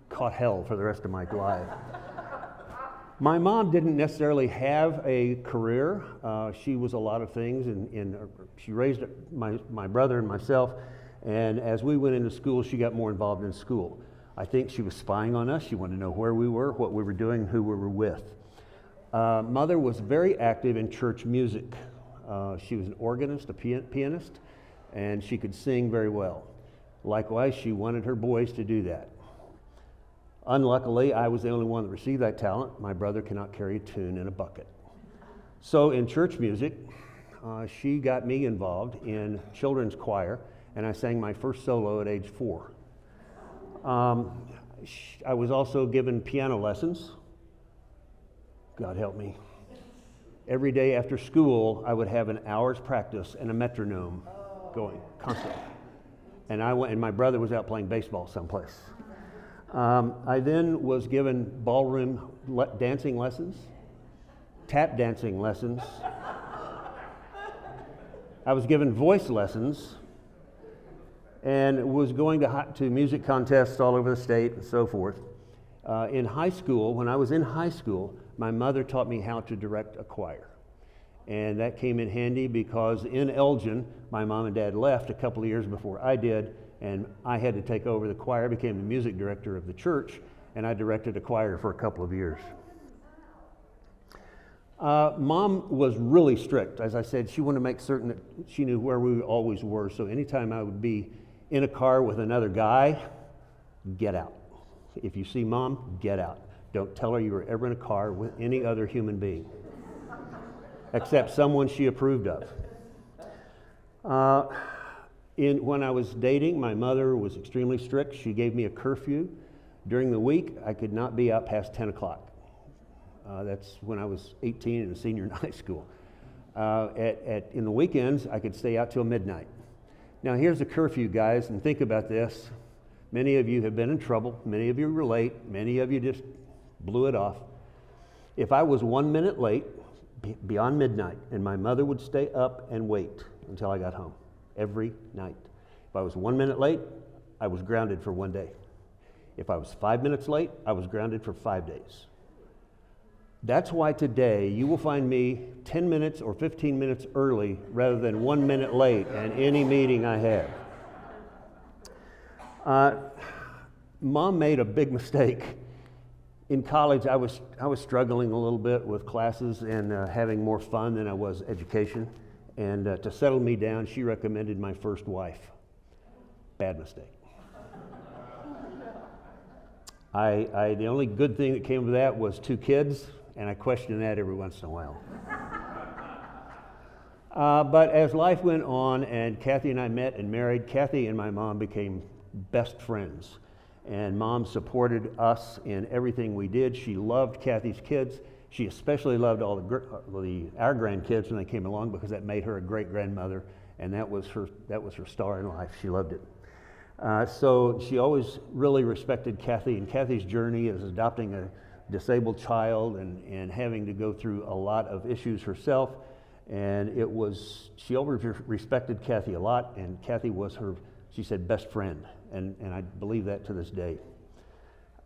Speaker 7: caught hell for the rest of my life. My mom didn't necessarily have a career. She was a lot of things, and she raised my brother and myself, and as we went into school, she got more involved in school. I think she was spying on us. She wanted to know where we were, what we were doing, who we were with. Mother was very active in church music. She was an organist, a pianist, and she could sing very well. Likewise, she wanted her boys to do that. Unluckily, I was the only one that received that talent. My brother cannot carry a tune in a bucket. So in church music, she got me involved in children's choir, and I sang my first solo at age 4. I was also given piano lessons. God help me. Every day after school, I would have an hour's practice and a metronome going constantly. And my brother was out playing baseball someplace. I then was given ballroom dancing lessons, tap dancing lessons. I was given voice lessons, and was going to music contests all over the state and so forth. In high school, when I was in high school, my mother taught me how to direct a choir. And that came in handy because in Elgin, my mom and dad left a couple of years before I did, and I had to take over the choir, became the music director of the church, and I directed a choir for a couple of years. Mom was really strict. As I said, she wanted to make certain that she knew where we always were, so anytime I would be in a car with another guy, get out. If you see Mom, get out. Don't tell her you were ever in a car with any other human being, except someone she approved of. When I was dating, my mother was extremely strict. She gave me a curfew. During the week, I could not be out past 10 o'clock. That's when I was 18 and a senior in high school. In the weekends, I could stay out till midnight. Now, here's a curfew, guys, and think about this. Many of you have been in trouble. Many of you were late. Many of you just blew it off. If I was 1 minute late, beyond midnight, and my mother would stay up and wait until I got home every night. If I was 1 minute late, I was grounded for 1 day. If I was 5 minutes late, I was grounded for 5 days. That's why today you will find me 10 minutes or 15 minutes early rather than 1 minute late at any meeting I have. Mom made a big mistake. In college, I was struggling a little bit with classes and having more fun than I was education. And to settle me down, she recommended my first wife. Bad mistake. The only good thing that came of that was 2 kids, and I question that every once in a while. But as life went on and Kathy and I met and married, Kathy and my mom became best friends. And Mom supported us in everything we did. She loved Kathy's kids. She especially loved all our grandkids when they came along because that made her a great grandmother, and that was her star in life. She loved it. So she always really respected Kathy and Kathy's journey as adopting a disabled child and having to go through a lot of issues herself. And she always respected Kathy a lot, and Kathy was her, she said, best friend. And I believe that to this day.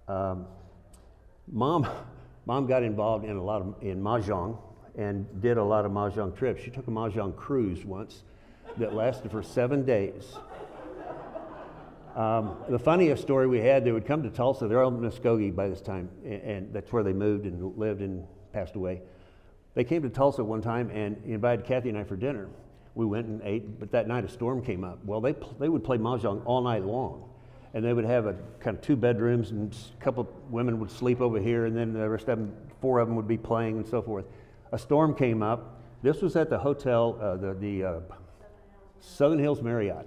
Speaker 7: Mom got involved in in Mahjong and did a lot of Mahjong trips. She took a Mahjong cruise once that lasted for 7 days. The funniest story we had, they would come to Tulsa. They're all in Muskogee by this time, and that's where they moved and lived and passed away. They came to Tulsa one time and invited Kathy and I for dinner. We went and ate, but that night a storm came up. Well, they would play Mahjong all night long, and they would have a kind of 2 bedrooms, and a couple of women would sleep over here, and then the rest of them, 4 of them would be playing and so forth. A storm came up. This was at the hotel, the Southern Hills Marriott.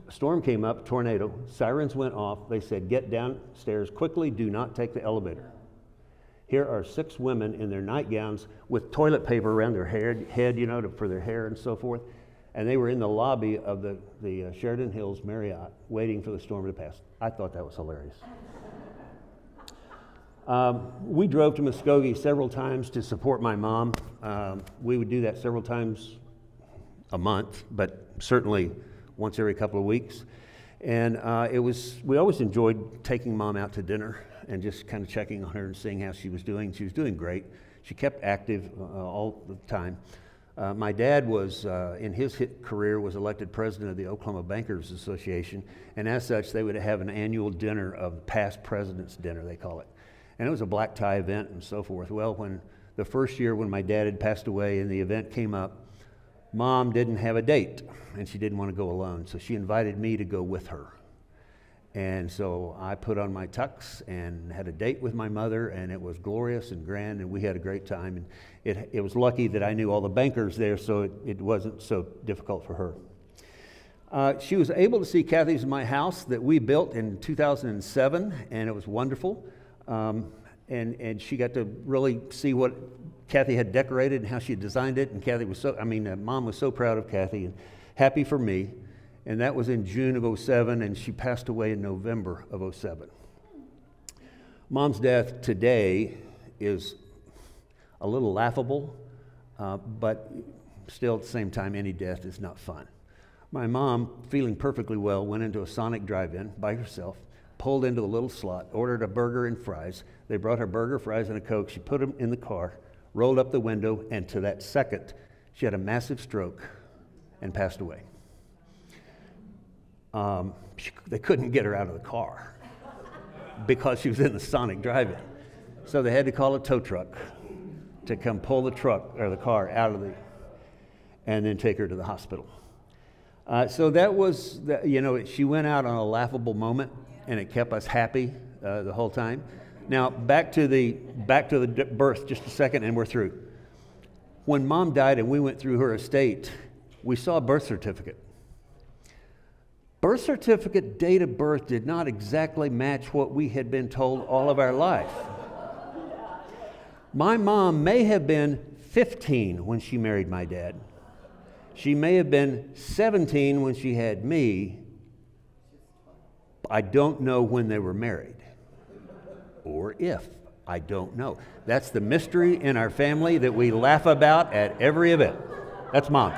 Speaker 7: Storm came up, tornado, sirens went off. They said, get downstairs quickly, do not take the elevator. Here are 6 women in their nightgowns with toilet paper around their head, for their hair and so forth. And they were in the lobby of the Sheridan Hills Marriott waiting for the storm to pass. I thought that was hilarious. We drove to Muskogee several times to support my mom. We would do that several times a month, but certainly once every couple of weeks. And we always enjoyed taking Mom out to dinner and just kind of checking on her and seeing how she was doing. She was doing great. She kept active all the time. My dad was, in his career, was elected president of the Oklahoma Bankers Association, and as such, they would have an annual dinner of past presidents dinner, they call it. And it was a black tie event and so forth. Well, when the first year when my dad had passed away and the event came up, Mom didn't have a date, and she didn't want to go alone, so she invited me to go with her. And so I put on my tux and had a date with my mother, and it was glorious and grand, and we had a great time. And it was lucky that I knew all the bankers there, so it wasn't so difficult for her. She was able to see Kathy's My House that we built in 2007, and it was wonderful. And she got to really see what Kathy had decorated and how she had designed it. And Kathy was Mom was so proud of Kathy and happy for me. And that was in June of 2007, and she passed away in November of 2007. Mom's death today is a little laughable, but still at the same time, any death is not fun. My mom, feeling perfectly well, went into a Sonic drive-in by herself, pulled into the little slot, ordered a burger and fries. They brought her burger, fries, and a Coke. She put them in the car, rolled up the window, and to that second, she had a massive stroke and passed away. They couldn't get her out of the car because she was in the Sonic drive-in. So they had to call a tow truck to come pull the truck or the car out of and then take her to the hospital. So that was, she went out on a laughable moment, and it kept us happy the whole time. Now back to the birth, just a second, and we're through. When Mom died and we went through her estate, we saw a birth certificate. Birth certificate date of birth did not exactly match what we had been told all of our life. My mom may have been 15 when she married my dad. She may have been 17 when she had me. I don't know when they were married, or if. I don't know. That's the mystery in our family that we laugh about at every event. That's Mom.